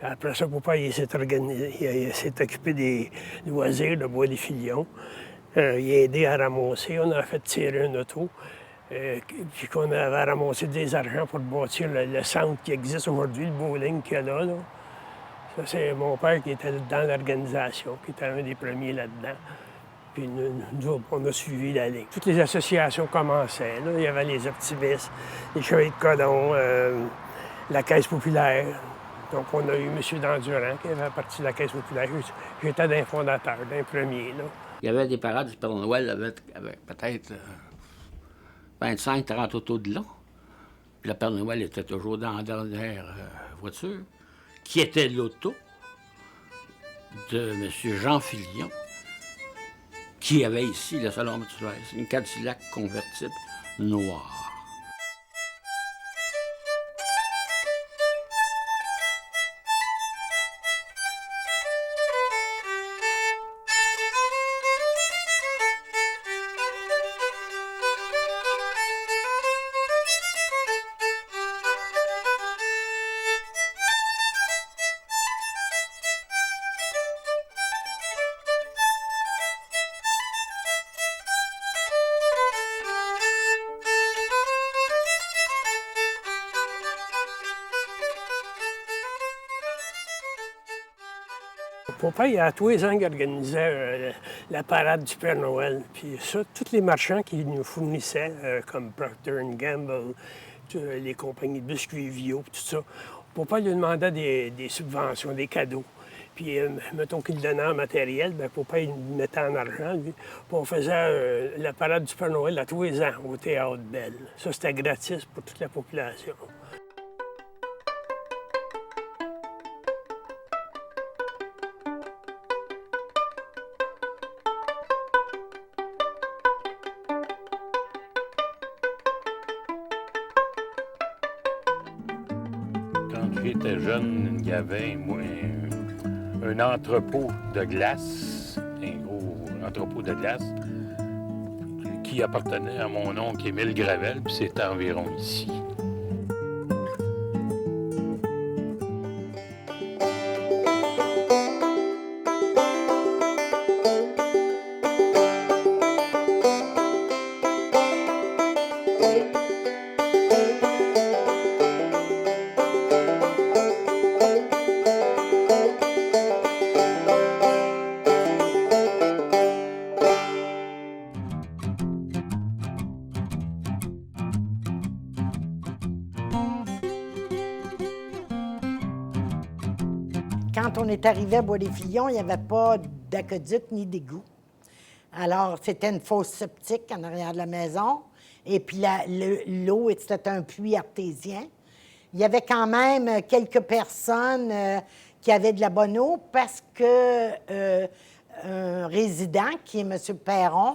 Après ça, papa, il s'est organisé. Il s'est occupé des loisirs de Bois-des-Filions. Il a aidé à ramasser. On a fait tirer une auto. Puis qu'on avait ramassé des argents pour bâtir le centre qui existe aujourd'hui, le bowling qu'il y a là. Ça, c'est mon père qui était dans l'organisation, qui était un des premiers là-dedans. Puis nous, on a suivi la ligne. Toutes les associations commençaient. Là. Il y avait les optimistes, les Chevaliers de Colomb, la Caisse populaire. Donc, on a eu M. Dandurand qui avait parti de la Caisse populaire. J'étais d'un fondateur, d'un premier. Là. Il y avait des parades du Père Noël avec peut-être 25-30 autos de long. Puis le Père Noël était toujours dans la dernière voiture, qui était l'auto de M. Jean Filion, qui avait ici le salon mortuaire. C'est une Cadillac convertible noire. Papa, il y a tous les ans qu'il organisait la parade du Père Noël. Puis ça, tous les marchands qui nous fournissaient, comme Procter & Gamble, les compagnies de biscuits Vio, tout ça, papa lui demandait des subventions, des cadeaux. Puis, mettons qu'il donnait en matériel, bien, papa, il mettait en argent, lui. Puis on faisait la parade du Père Noël à tous les ans au Théâtre Belle. Ça, c'était gratis pour toute la population. J'étais jeune, il y avait un entrepôt de glace, un gros entrepôt de glace, qui appartenait à mon oncle Émile Gravel, puis c'était environ ici. Quand on est arrivé à Bois-des-Filions, il n'y avait pas d'aqueduc ni d'égout. Alors, c'était une fosse septique en arrière de la maison. Et puis, l'eau, c'était un puits artésien. Il y avait quand même quelques personnes qui avaient de la bonne eau parce que un résident, qui est M. Perron,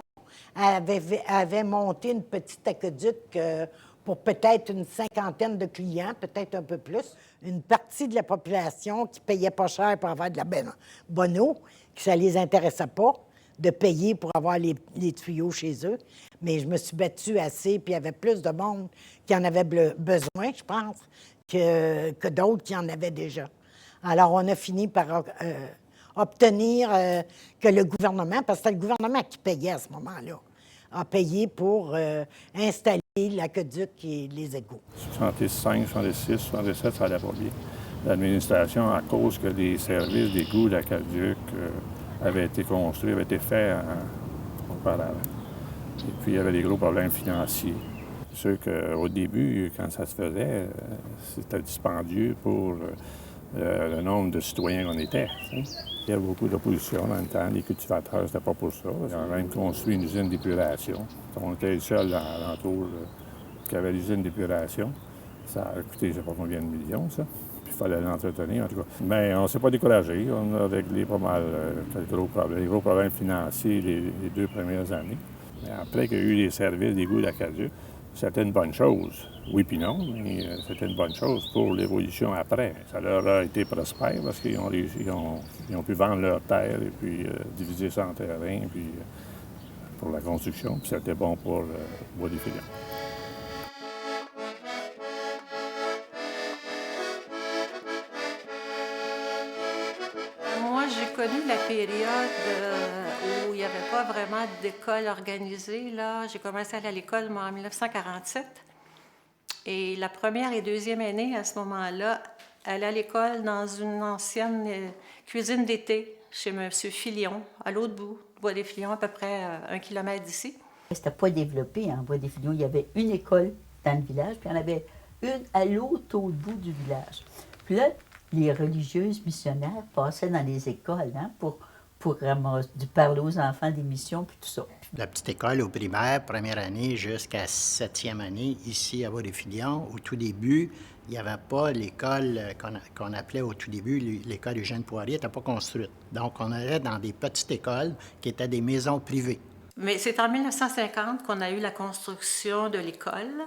avait monté une petite aqueduc pour peut-être une cinquantaine de clients, peut-être un peu plus. Une partie de la population qui ne payait pas cher pour avoir de la bonne eau, que ça ne les intéressait pas de payer pour avoir les tuyaux chez eux. Mais je me suis battue assez, puis il y avait plus de monde qui en avait besoin, je pense, que d'autres qui en avaient déjà. Alors, on a fini par obtenir que le gouvernement, parce que c'était le gouvernement qui payait à ce moment-là, a payé pour installer l'aqueduc et les égouts. 65, 66, 67, ça allait pas bien. L'administration, à cause que les services d'égouts d'aqueduc avaient été construits, avaient été faits auparavant. Et puis, il y avait des gros problèmes financiers. C'est sûr qu'au début, quand ça se faisait, c'était dispendieux pour le nombre de citoyens qu'on était. Il y avait beaucoup d'opposition dans le temps. Les cultivateurs, c'était pas pour ça. Ils ont même construit une usine d'épuration. On était les seuls dans l'entour qui avait l'usine d'épuration. Ça a coûté, je ne sais pas combien de millions, ça. Puis il fallait l'entretenir, en tout cas. Mais on ne s'est pas découragé. On a réglé pas mal quelques gros problèmes. Les gros problèmes financiers les 2 premières années. Mais après qu'il y a eu les services d'égouts d'aqueduc, c'était une bonne chose. Oui puis non, mais c'était une bonne chose pour l'évolution après. Ça leur a été prospère parce qu'ils ont pu vendre leurs terres et puis diviser ça en terrain puis, pour la construction. Puis c'était bon pour Bois-des-Filions. Moi, j'ai connu la période où il n'y avait pas vraiment d'école organisée. Là. J'ai commencé à aller à l'école, moi, en 1947. Et la première et deuxième année, à ce moment-là, allait à l'école dans une ancienne cuisine d'été chez M. Filion, à l'autre bout de Bois-des-Filions, à peu près 1 kilomètre d'ici. C'était pas développé, hein, Bois-des-Filions. Il y avait une école dans le village, puis il y en avait une à l'autre bout du village. Puis là, les religieuses missionnaires passaient dans les écoles pour pour parler aux enfants des missions, puis tout ça. La petite école au primaire, première année jusqu'à 7e année, ici à Bois-des-Filions, au tout début, il n'y avait pas l'école qu'on appelait au tout début l'école Eugène Poirier, n'était pas construite. Donc, on allait dans des petites écoles qui étaient des maisons privées. Mais c'est en 1950 qu'on a eu la construction de l'école,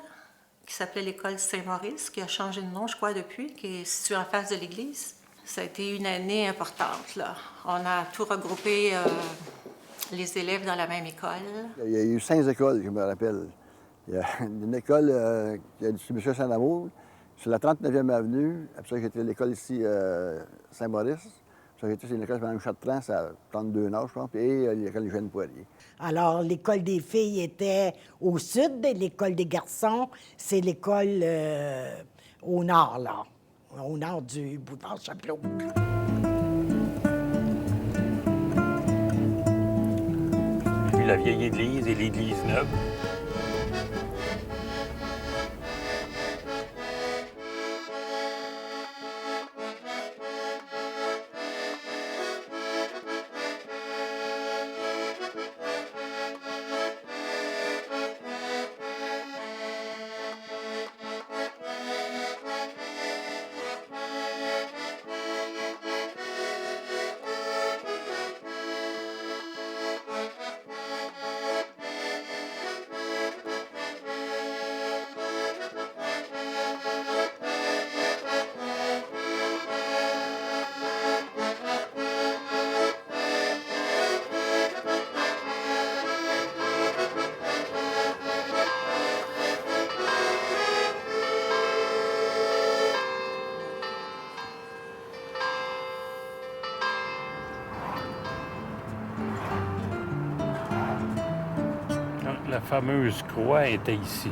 qui s'appelait l'école Saint-Maurice, qui a changé de nom, je crois, depuis, qui est située en face de l'église. Ça a été une année importante, là. On a tout regroupé les élèves dans la même école. Il y a eu 5 écoles, je me rappelle. Il y a une école qui a du M. Saint-Amour, sur la 39e avenue. Après ça, j'ai été à l'école ici, Saint-Maurice. Ça, j'ai été sur l'école Mme Chartrand, c'est à 32 ans, je pense, et l'école Eugène Poirier. Alors, l'école des filles était au sud, et l'école des garçons, c'est l'école au nord, là, au nord du boulevard Chapelot. J'ai vu la vieille église et l'église neuve. La fameuse croix était ici.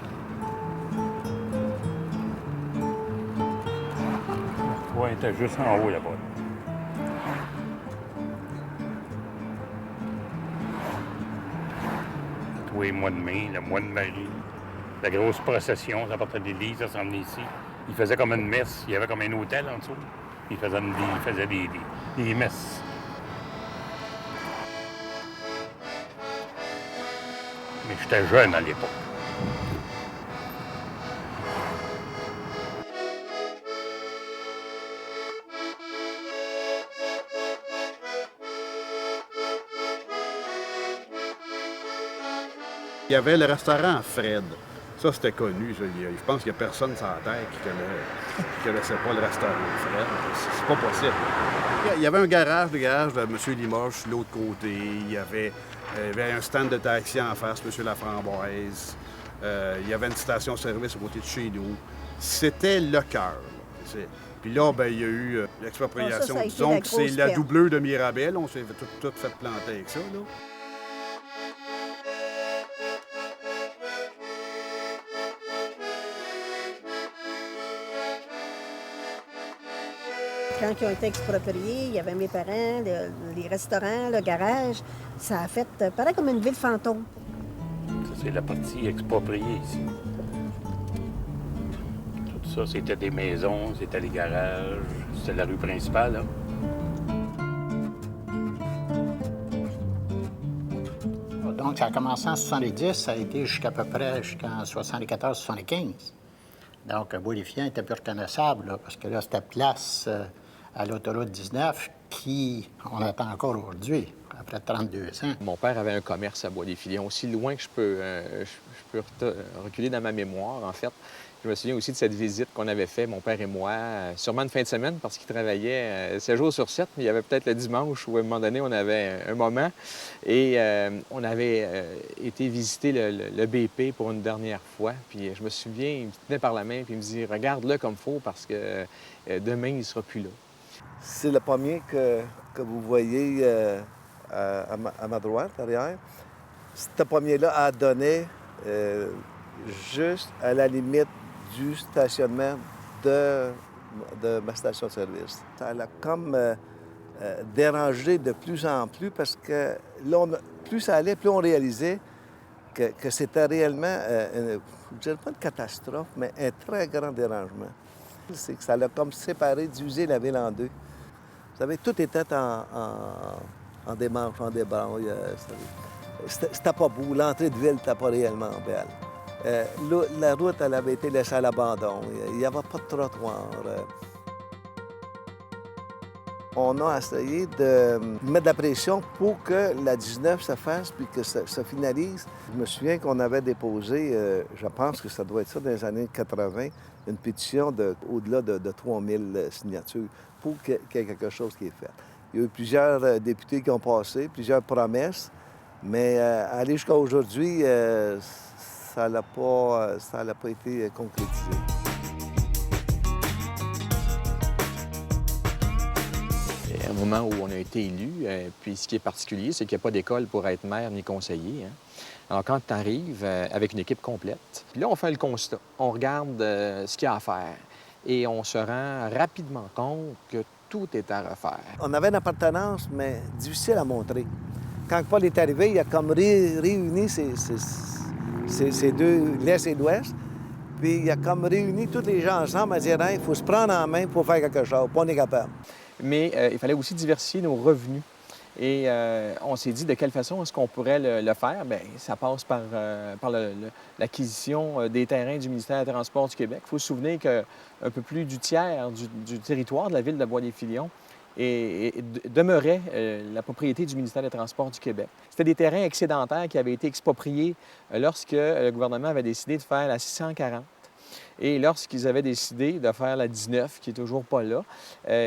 La croix était juste en haut là-bas. Tous les mois de mai, le mois de Marie, la grosse procession, ça partait de l'église, ça s'en venait ici. Il faisait comme une messe, il y avait comme un hôtel en dessous. Il faisait des messes. Mais j'étais jeune à l'époque. Il y avait le restaurant Fred. Ça, c'était connu. Je pense qu'il n'y a personne sur la terre qui ne connaissait pas le restaurant Fred. C'est pas possible. Il y avait un garage, le garage de M. Limoges, de l'autre côté. Il y avait un stand de taxi en face, M. Laframboise. Il y avait une station-service à côté de chez nous. C'était le cœur. Puis là, ben, il y a eu l'expropriation. Disons que c'est la doubleur de Mirabel. On s'est tout fait planter avec ça, là. Quand ils ont été expropriés, il y avait mes parents, les restaurants, le garage. Ça a fait pareil comme une ville fantôme. Ça, c'est la partie expropriée ici. Tout ça, c'était des maisons, c'était les garages, c'était la rue principale, là. Donc, ça a commencé en 70, ça a été jusqu'à peu près jusqu'en 74-75. Donc, Bois-des-Filions était plus reconnaissable, là, parce que là, c'était place à l'autoroute 19 qui, on attend encore aujourd'hui, après 32 ans. Mon père avait un commerce à Bois-des-Filions. Aussi loin que je peux reculer dans ma mémoire, en fait. Je me souviens aussi de cette visite qu'on avait faite, mon père et moi, sûrement une fin de semaine, parce qu'il travaillait 7 jours sur 7, mais il y avait peut-être le dimanche où, à un moment donné, on avait un moment. Et on avait été visiter le BP pour une dernière fois. Puis je me souviens, il me tenait par la main, puis il me dit « Regarde-le comme il faut, parce que demain, il ne sera plus là. » C'est le pommier que vous voyez à ma droite, derrière. Ce pommier-là a donné juste à la limite du stationnement de ma station de service. Ça l'a comme dérangé de plus en plus parce que là, plus ça allait, plus on réalisait que c'était réellement, je ne dirais pas une catastrophe, mais un très grand dérangement. C'est que ça l'a comme séparé, divisé la ville en deux. Vous savez, tout était en démarche, en débranche. C'était pas beau. L'entrée de ville n'était pas réellement belle. La route, elle avait été laissée à l'abandon. Il n'y avait pas de trottoir. On a essayé de mettre de la pression pour que la 19 se fasse puis que ça finalise. Je me souviens qu'on avait déposé, je pense que ça doit être ça, dans les années 80, une pétition au-delà de 3000 signatures pour qu'il y ait quelque chose qui est fait. Il y a eu plusieurs députés qui ont passé, plusieurs promesses, mais aller jusqu'à aujourd'hui, ça n'a pas été concrétisé. Au moment où on a été élu, puis ce qui est particulier, c'est qu'il n'y a pas d'école pour être maire ni conseiller. Hein. Alors, quand tu arrives avec une équipe complète, puis là, on fait le constat. On regarde ce qu'il y a à faire et on se rend rapidement compte que tout est à refaire. On avait une appartenance, mais difficile à montrer. Quand Paul est arrivé, il a comme réuni ces deux, l'Est et l'Ouest, puis il a comme réuni tous les gens ensemble à dire « il faut se prendre en main pour faire quelque chose, puis on est capable ». Mais il fallait aussi diversifier nos revenus. Et on s'est dit de quelle façon est-ce qu'on pourrait le faire? Bien, ça passe par l'acquisition des terrains du ministère des Transports du Québec. Il faut se souvenir qu'un peu plus du tiers du territoire de la ville de Bois-des-Filions demeurait la propriété du ministère des Transports du Québec. C'était des terrains excédentaires qui avaient été expropriés lorsque le gouvernement avait décidé de faire la 640. Et lorsqu'ils avaient décidé de faire la 19, qui n'est toujours pas là,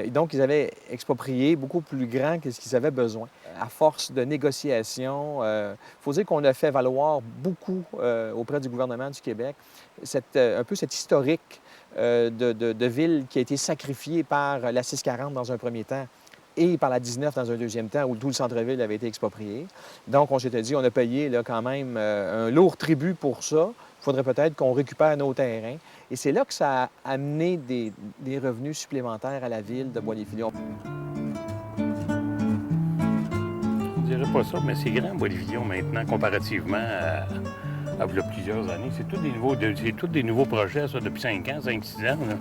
donc ils avaient exproprié beaucoup plus grand que ce qu'ils avaient besoin. À force de négociations, il faut dire qu'on a fait valoir beaucoup auprès du gouvernement du Québec un peu cet historique de ville qui a été sacrifiée par la 640 dans un premier temps et par la 19 dans un deuxième temps, où tout le centre-ville avait été exproprié. Donc, on s'était dit, on a payé là, quand même un lourd tribut pour ça. Il faudrait peut-être qu'on récupère nos terrains. Et c'est là que ça a amené des revenus supplémentaires à la ville de Bois-des-Filions. Je ne dirais pas ça, mais c'est grand, Bois-des-Filions, maintenant, comparativement à il y a plusieurs années. C'est tous des nouveaux projets, ça, depuis 5 ans, 5-6 ans. Là.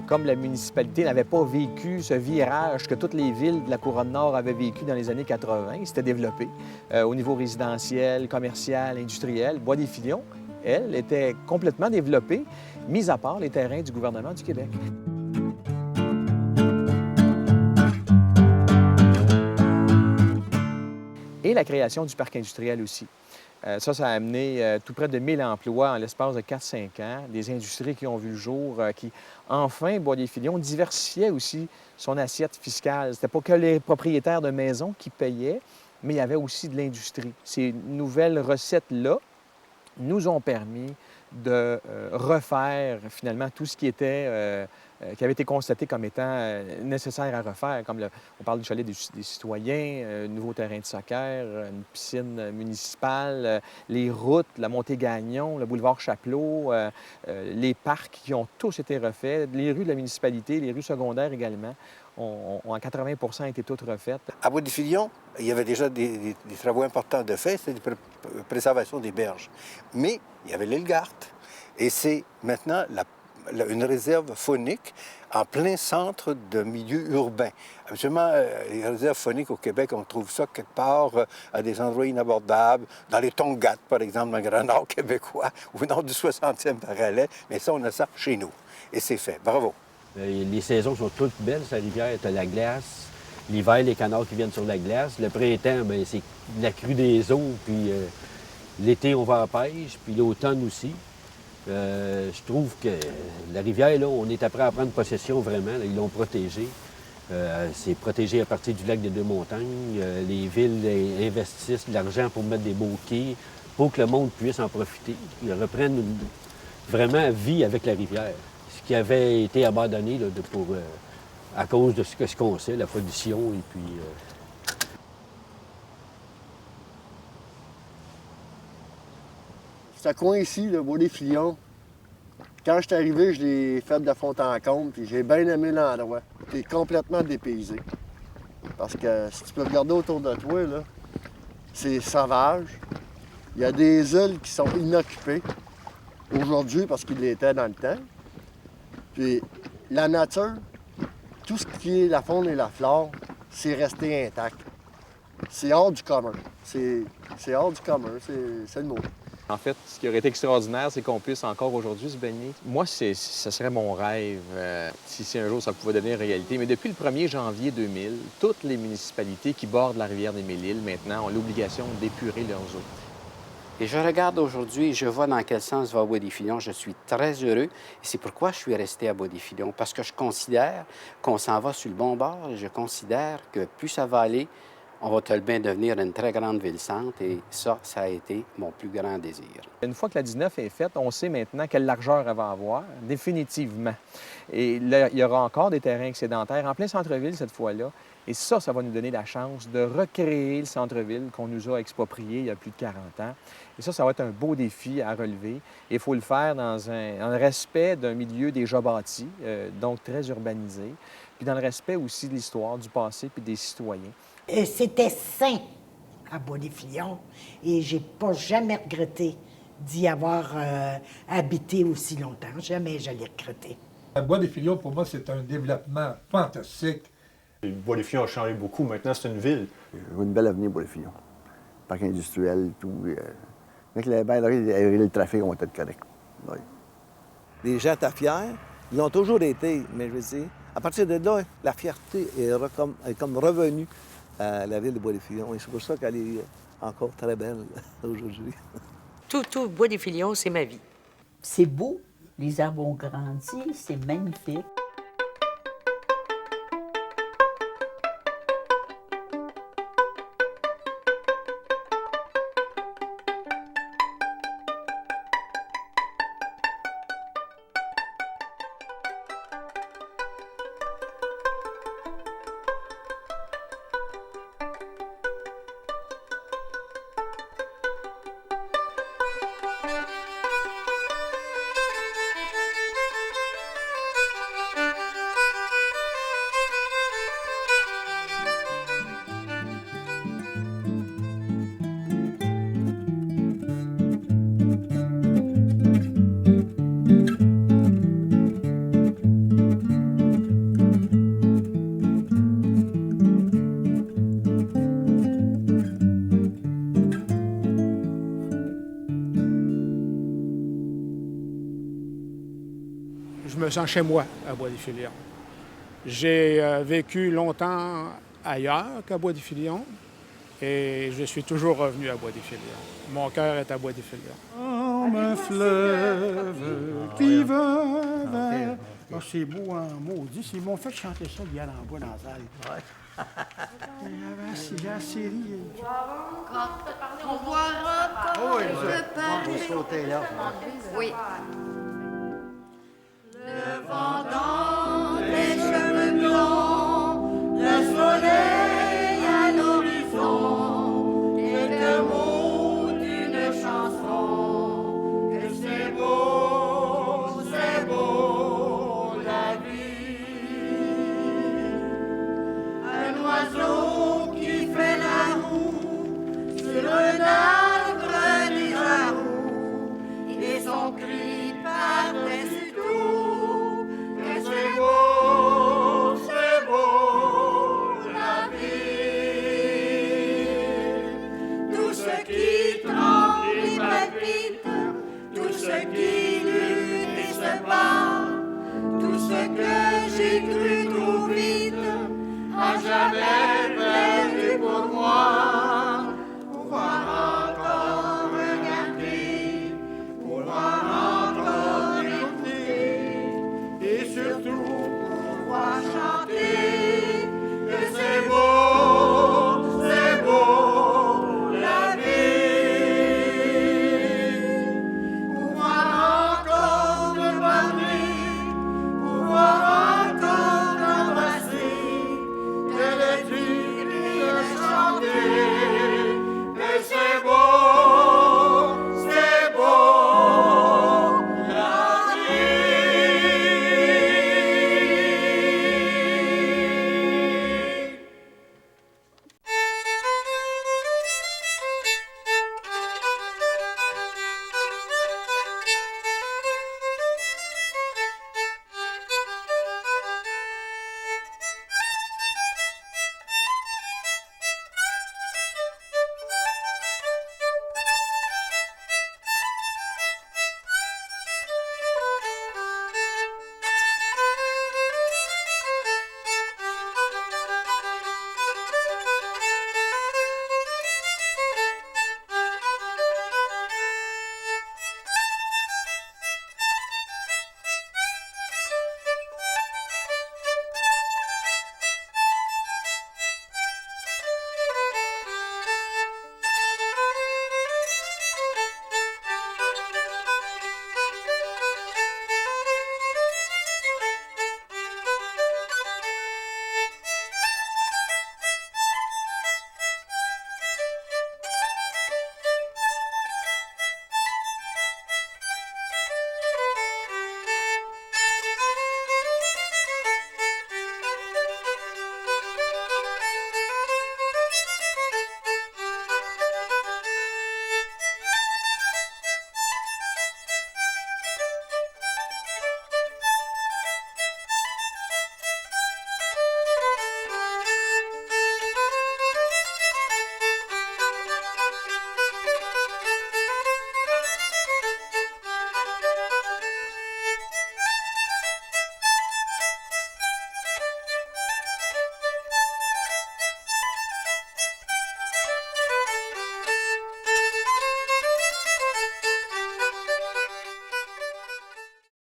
Comme la municipalité n'avait pas vécu ce virage que toutes les villes de la Couronne-Nord avaient vécu dans les années 80, il s'était développé au niveau résidentiel, commercial, industriel. Bois-des-Filions, elle, était complètement développée, mis à part les terrains du gouvernement du Québec. Et la création du parc industriel aussi. Ça a amené tout près de 1000 emplois en l'espace de 4-5 ans, des industries qui ont vu le jour, qui, enfin, Bois-des-Filions diversifiait aussi son assiette fiscale. C'était pas que les propriétaires de maisons qui payaient, mais il y avait aussi de l'industrie. Ces nouvelles recettes-là nous ont permis de refaire, finalement, tout ce qui avait été constaté comme étant nécessaire à refaire, comme on parle du chalet des citoyens, un nouveau terrain de soccer, une piscine municipale, les routes, la montée Gagnon, le boulevard Chapelot, les parcs qui ont tous été refaits, les rues de la municipalité, les rues secondaires également, ont en 80 été toutes refaites. À Bois-des-Filions, il y avait déjà des travaux importants de fait, c'était la préservation des berges. Mais il y avait l'île Garth, et c'est maintenant une réserve faunique en plein centre de milieu urbain. Habituellement, les réserves fauniques au Québec, on trouve ça quelque part à des endroits inabordables, dans les Tongates, par exemple, dans le Grand Nord québécois, ou au nord du 60e parallèle. Mais ça, on a ça chez nous. Et c'est fait. Bravo. Les saisons sont toutes belles, sa rivière. Tu as la glace. L'hiver, les canards qui viennent sur la glace. Le printemps, bien, c'est la crue des eaux. Puis l'été, on va à la pêche. Puis l'automne aussi. Je trouve que la rivière, là, on est après à prendre possession vraiment. Là, ils l'ont protégée. C'est protégé à partir du lac des Deux-Montagnes. Les villes investissent de l'argent pour mettre des beaux quais, pour que le monde puisse en profiter. Ils reprennent vraiment vie avec la rivière. Ce qui avait été abandonné là, à cause de ce qu'on sait, la pollution et puis... Ce coin ici, le Bois-des-Filions, quand je suis arrivé, je l'ai fait de fond en comble, puis j'ai bien aimé l'endroit. Tu es complètement dépaysé. Parce que si tu peux regarder autour de toi, là, c'est sauvage. Il y a des îles qui sont inoccupées aujourd'hui parce qu'ils l'étaient dans le temps. Puis la nature, tout ce qui est la faune et la flore, c'est resté intact. C'est hors du commun. C'est hors du commun, c'est le mot. En fait, ce qui aurait été extraordinaire, c'est qu'on puisse encore aujourd'hui se baigner. Moi, ce serait mon rêve, si un jour ça pouvait devenir réalité. Mais depuis le 1er janvier 2000, toutes les municipalités qui bordent la rivière des Mille-Îles, maintenant, ont l'obligation d'épurer leurs eaux. Et je regarde aujourd'hui et je vois dans quel sens va Bois-des-Filions. Je suis très heureux. Et c'est pourquoi je suis resté à Bois-des-Filions. Parce que je considère qu'on s'en va sur le bon bord. Et je considère que plus ça va aller, on va tout bien devenir une très grande ville-centre. Et ça a été mon plus grand désir. Une fois que la 19 est faite, on sait maintenant quelle largeur elle va avoir, définitivement. Et là, il y aura encore des terrains excédentaires en plein centre-ville cette fois-là. Et ça va nous donner la chance de recréer le centre-ville qu'on nous a exproprié il y a plus de 40 ans. Et ça va être un beau défi à relever. Et il faut le faire dans un respect d'un milieu déjà bâti, donc très urbanisé, puis dans le respect aussi de l'histoire, du passé puis des citoyens. C'était sain à Bois-des-Filions et j'ai pas jamais regretté d'y avoir habité aussi longtemps. Jamais je l'ai regretté. Bois-des-Filions, pour moi, c'est un développement fantastique. Bois-des-Filions a changé beaucoup. Maintenant, c'est une ville. Je vois une belle avenir, Bois-des-Filions. Parc industriel, tout. Avec les bains, le trafic, on va être correct. Oui. Les gens étaient fiers. Ils l'ont toujours été, mais je veux dire, à partir de là, la fierté est comme revenue à la ville de Bois-des-Filions. Et c'est pour ça qu'elle est encore très belle aujourd'hui. Tout Bois-des-Filions, c'est ma vie. C'est beau. Les arbres ont grandi. C'est magnifique. Je me sens chez moi à Bois-des-Filions. J'ai vécu longtemps ailleurs qu'à Bois-des-Filions et je suis toujours revenu à Bois-des-Filions. Mon cœur est à Bois-des-Filions. Comme un fleuve qui va vers... Oh, c'est beau, hein, maudit. Ils m'ont fait chanter ça hier en bois dans la salle. J'ai la série. On boira comme on va sauter là. Oui.